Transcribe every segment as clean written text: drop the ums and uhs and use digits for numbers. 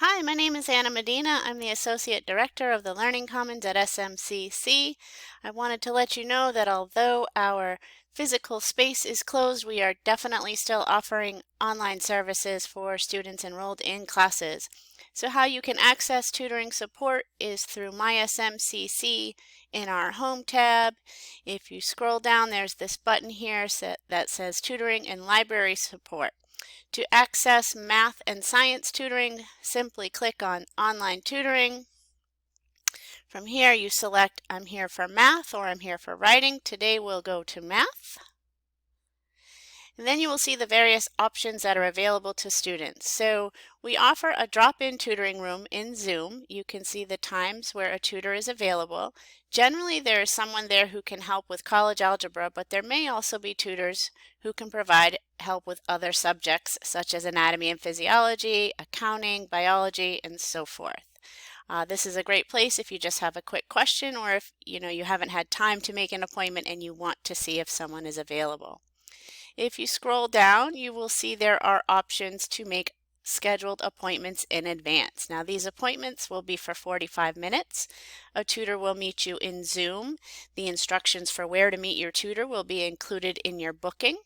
Hi, my name is Anna Medina. I'm the Associate Director of the Learning Commons at SMCC. I wanted to let you know that although our physical space is closed, we are definitely still offering online services for students enrolled in classes. So how you can access tutoring support is through My SMCC in our Home tab. If you scroll down, there's this button here that says Tutoring and Library Support. To access math and science tutoring, simply click on Online Tutoring. From here, you select I'm here for math or I'm here for writing. Today we'll go to math. And then you will see the various options that are available to students. So we offer a drop-in tutoring room in Zoom. You can see the times where a tutor is available. Generally, there is someone there who can help with college algebra, but there may also be tutors who can provide help with other subjects such as anatomy and physiology, accounting, biology, and so forth. This is a great place if you just have a quick question or if you haven't had time to make an appointment and you want to see if someone is available. If you scroll down, you will see there are options to make scheduled appointments in advance. Now these appointments will be for 45 minutes. A tutor will meet you in Zoom. The instructions for where to meet your tutor will be included in your booking.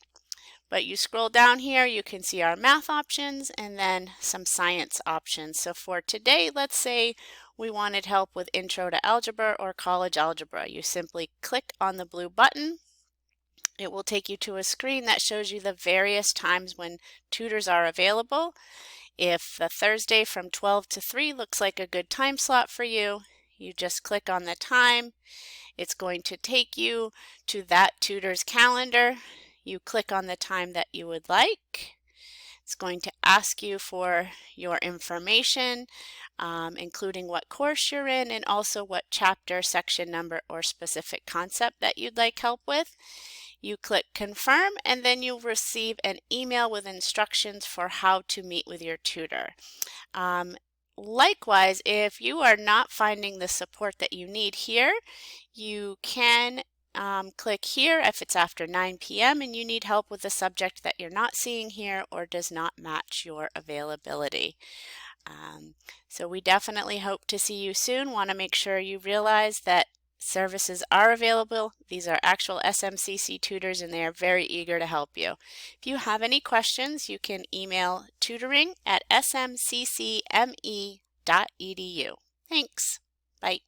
But you scroll down here, you can see our math options and then some science options. So for today, let's say we wanted help with intro to algebra or college algebra. You simply click on the blue button. It will take you to a screen that shows you the various times when tutors are available. If the Thursday from 12 to 3 looks like a good time slot for you, you just click on the time. It's going to take you to that tutor's calendar. You click on the time that you would like. It's going to ask you for your information, including what course you're in and also what chapter, section number, or specific concept that you'd like help with. You click confirm and then you'll receive an email with instructions for how to meet with your tutor. Likewise, if you are not finding the support that you need here, you can click here if it's after 9 p.m. and you need help with a subject that you're not seeing here or does not match your availability. So we definitely hope to see you soon. Want to make sure you realize that services are available. These are actual SMCC tutors and they are very eager to help you. If you have any questions, you can email tutoring@smccme.edu. Thanks. Bye.